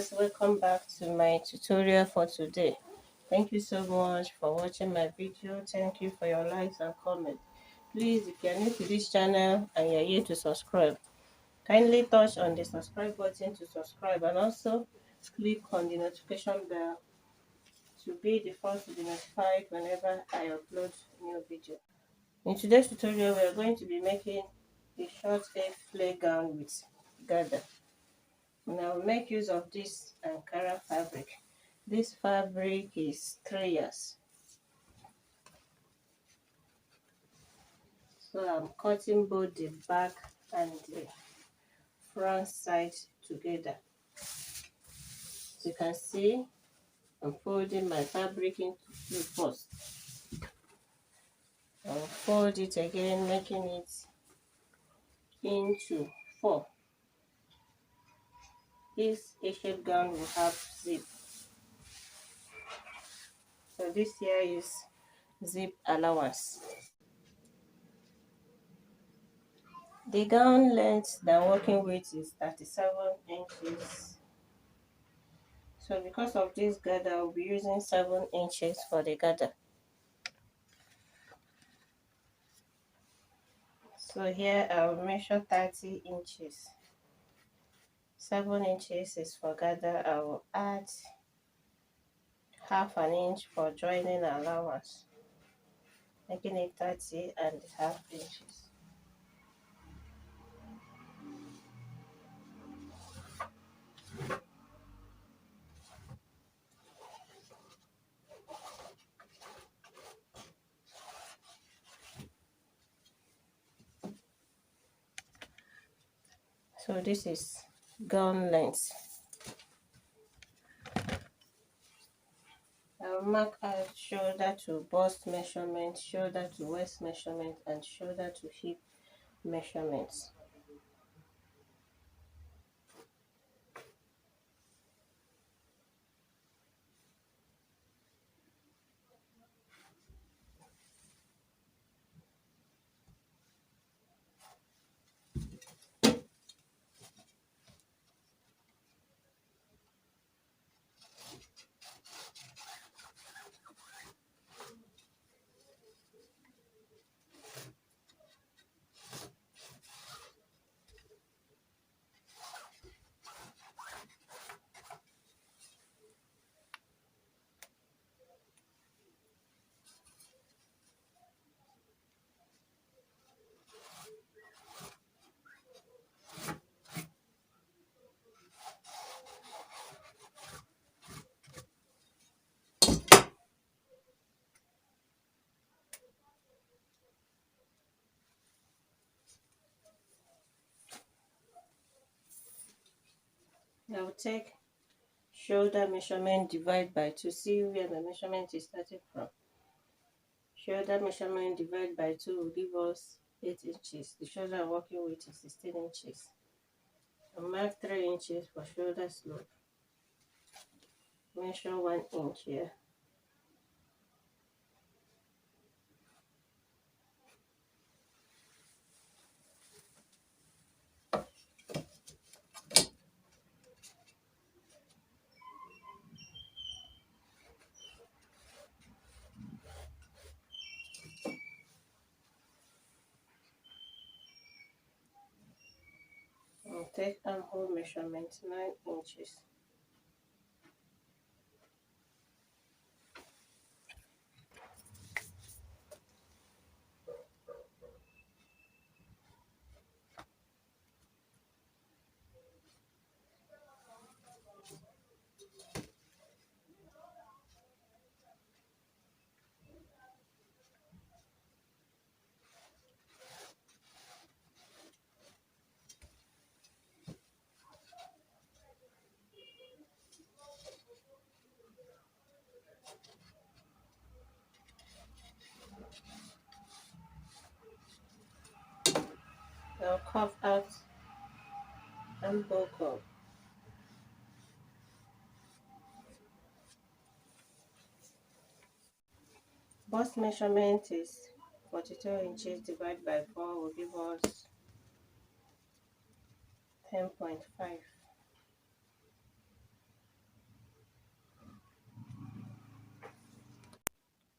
viewers, welcome back to my tutorial for today. Thank you so much for watching my video. Thank you for your likes and comments. Please, if you are new to this channel and you are here to subscribe, kindly touch on the subscribe button to subscribe, and also click on the notification bell to be the first to be notified whenever I upload new video. In today's tutorial, we are going to be making a short flare gown with gather. Now make use of this Ankara fabric. This fabric is 3 years. So I'm cutting both the back and the front side together. As you can see, I'm folding my fabric into two first. I'll fold it again, making it into 4. This A-shape gown will have zip. So this here is zip allowance. The gown length that I'm working with is 37 inches. So because of this gather, I'll be using 7 inches for the gather. So here I'll measure 30 inches. 7 inches is for gather. I will add half an inch for joining allowance, making it 30.5 inches. So this is gown length. I'll mark out shoulder to bust measurement, shoulder to waist measurement, and shoulder to hip measurements. I'll take shoulder measurement, divide by 2, see where the measurement is starting from. Shoulder measurement divided by 2 will give us 8 inches. The shoulder I'm working with is 16 inches. I'll mark 3 inches for shoulder slope. Measure 1 inch here. I'll take armhole measurement 9 inches. I'll carve out elbow curve. Bust measurement is 42 inches divided by 4 will give us 10.5.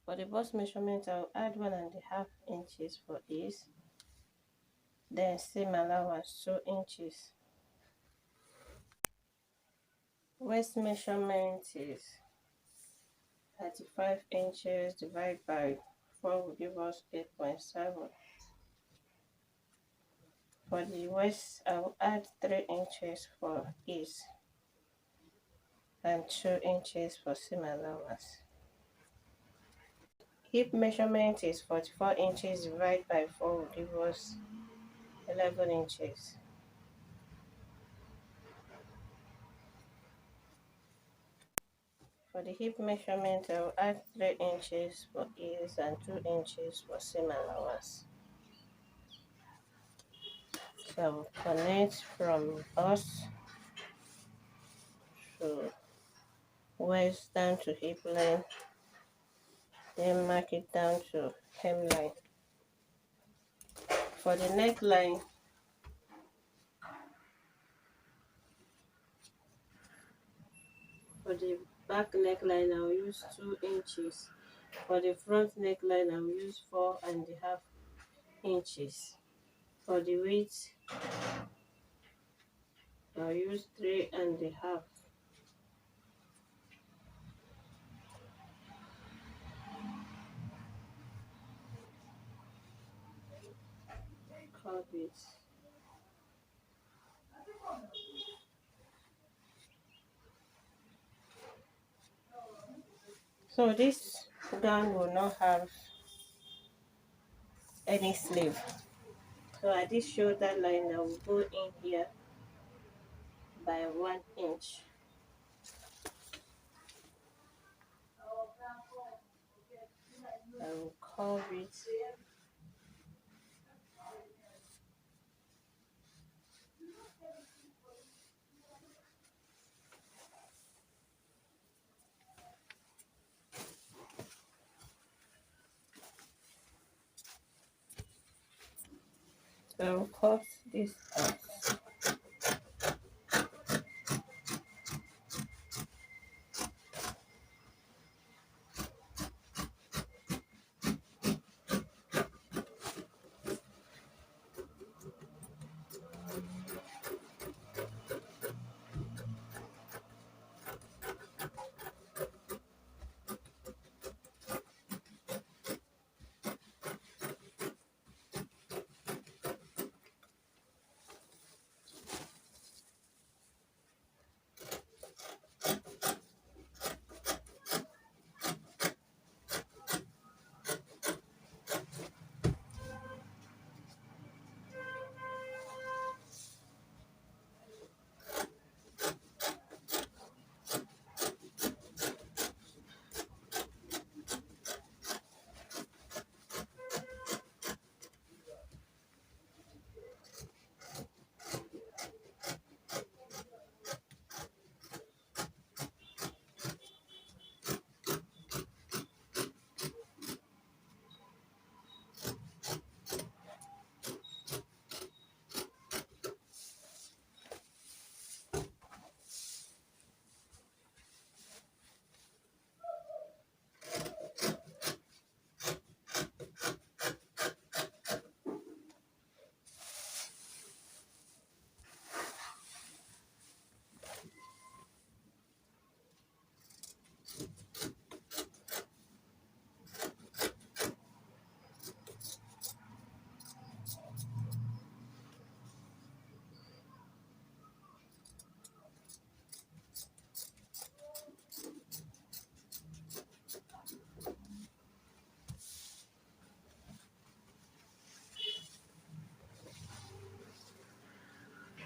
For the bust measurement, I'll add 1.5 inches for ease. Then seam allowance 2 inches. Waist measurement is 35 inches divided by 4 will give us 8.7. For the waist, I will add 3 inches for ease and 2 inches for seam allowance. Hip measurement is 44 inches divided by 4 will give us 11 inches. For the hip measurement, I will add 3 inches for ease and 2 inches for seam allowance. So I will connect from bust to waist down to hip line, then mark it down to hemline. For the neckline, for the back neckline, I will use 2 inches. For the front neckline, I will use 4.5 inches. For the width, I'll use 3.5. Curve it. So this gown will not have any sleeve. So at this shoulder line, I will go in here by 1 inch. I will curve it. So I will cut this out.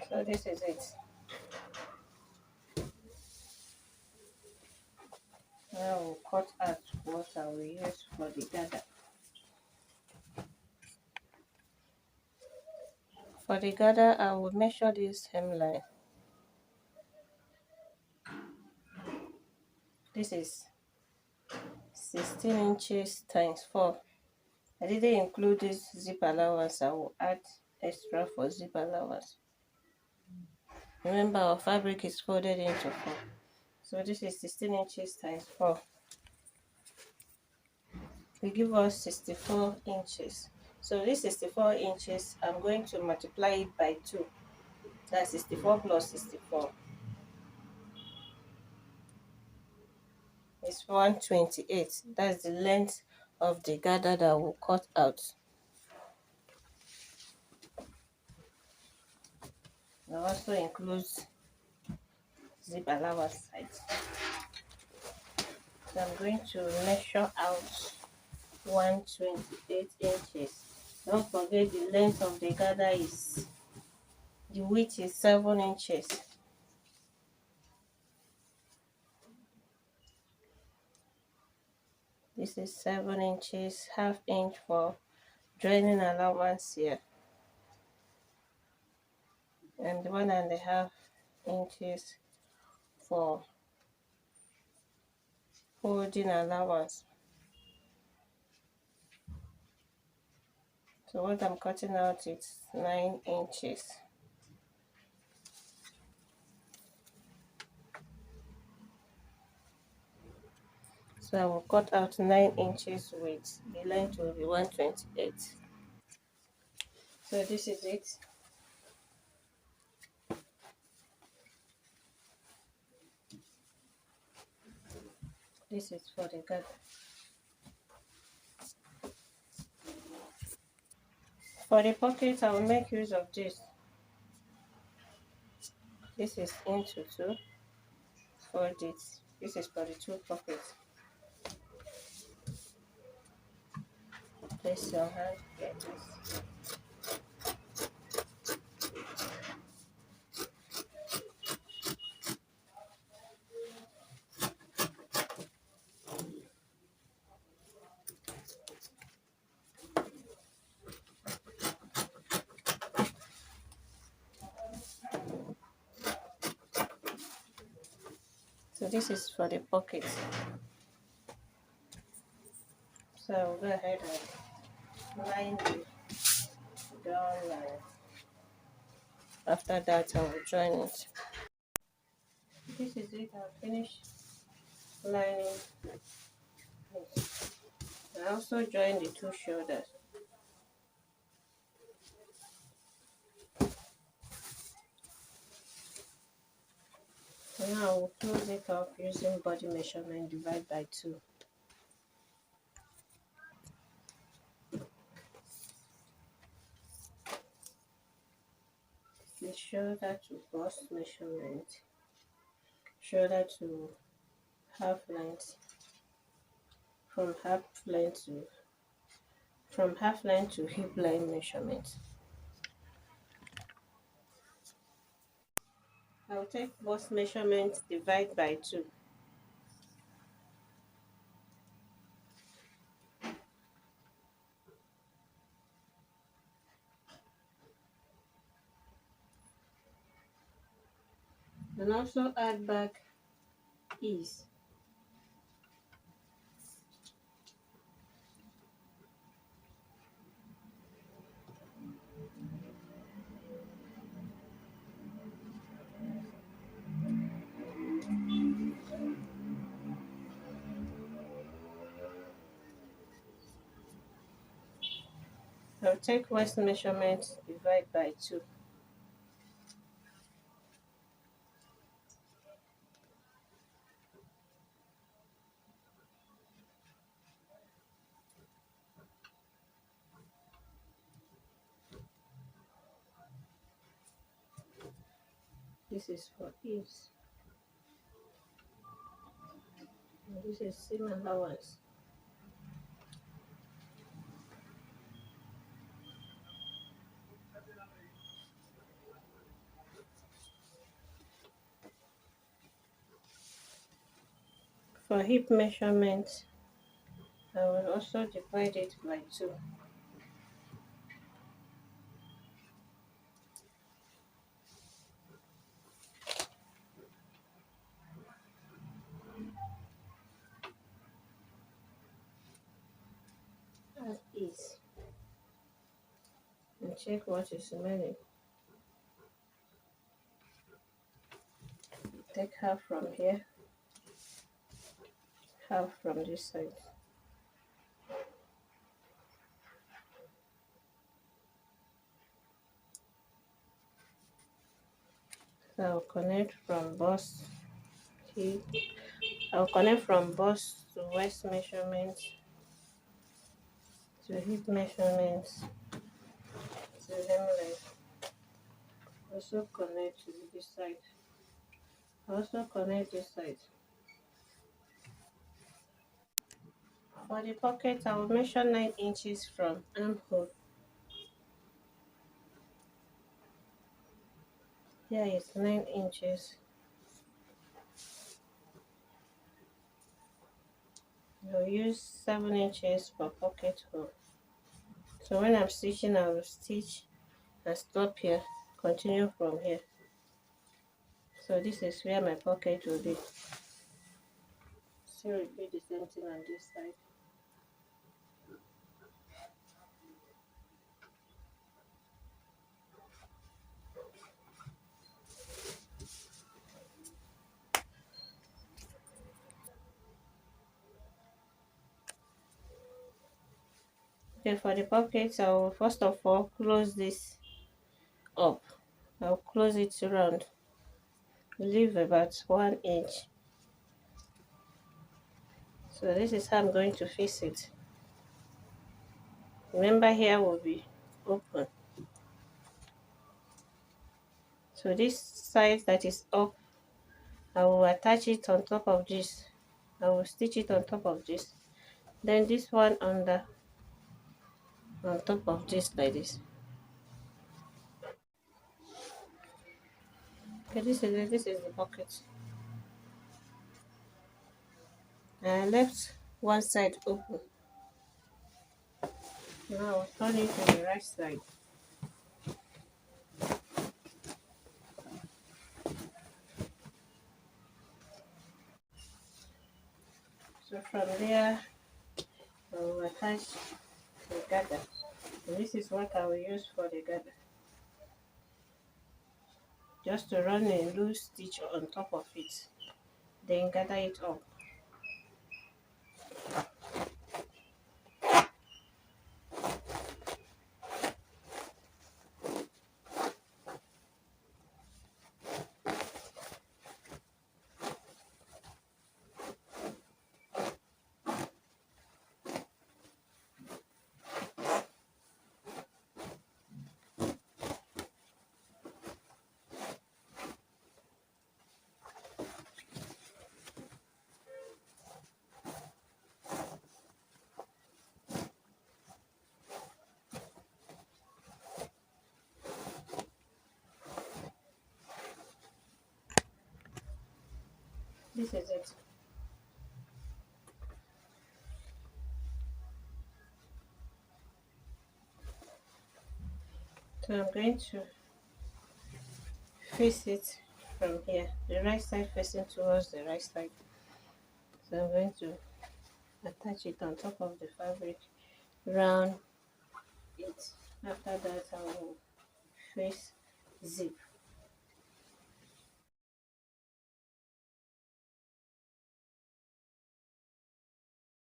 So this is it. Now we'll cut out what I will use for the gather. For the gather, I will measure this hemline. This is 16 inches times 4. I didn't include this zip allowance. I will add extra for zip allowance. Remember, our fabric is folded into 4. So this is 16 inches times 4. will give us 64 inches. So this 64 inches, I'm going to multiply it by 2. That's 64 plus 64. It's 128. That's the length of the gather that we'll cut out. It also includes zip allowance size. So I'm going to measure out 128 inches. Don't forget the length of the gather is, the width is 7 inches. This is 7 inches, half inch for joining allowance here, and 1.5 inches for folding allowance. So what I'm cutting out is 9 inches. So I will cut out 9 inches with the length will be 128. So this is it. This is for the gather. For the pocket, I will make use of this. This is into 2. Fold it. This is for the 2 pockets. Place your hand like this. So this is for the pocket. So I will go ahead and line the down line. After that, I will join it. This is it. I'll finish lining it. I also join the 2 shoulders. So now I will close it up using body measurement divide by 2. The shoulder to bust measurement, shoulder to half length, from half length to hip line measurement. I will take bust measurement divide by 2. And also add back ease. I'll take waist measurement divide by 2. This is for ease. And this is seam allowance. For hip measurement, I will also divide it by 2. As ease. And check what is remaining. Take half from here, half from this side. So I'll connect from bust hip. I'll connect from bust to waist measurements to hip measurements to hemline. Also connect to this side. Also connect this side. For the pocket, I will measure 9 inches from armhole. Here is 9 inches. I'll use 7 inches for pocket hole. So when I'm stitching, I will stitch and stop here, continue from here. So this is where my pocket will be. So repeat the same thing on this side. Okay, for the pockets, I will first of all close this up. I'll close it round. Leave about 1 inch. So this is how I'm going to fix it. Remember, here will be open. So this side that is up, I will attach it on top of this. I will stitch it on top of this. Then this one under on top of this like this. Okay, this is the pocket. I left one side open. Now I'll turn it to the right side. So from there, I will attach the gather. And this is what I will use for the gather. Just to run a loose stitch on top of it. Then gather it up. This is it. So I'm going to face it from here. The right side facing towards the right side. So I'm going to attach it on top of the fabric, round it. After that, I will face zip.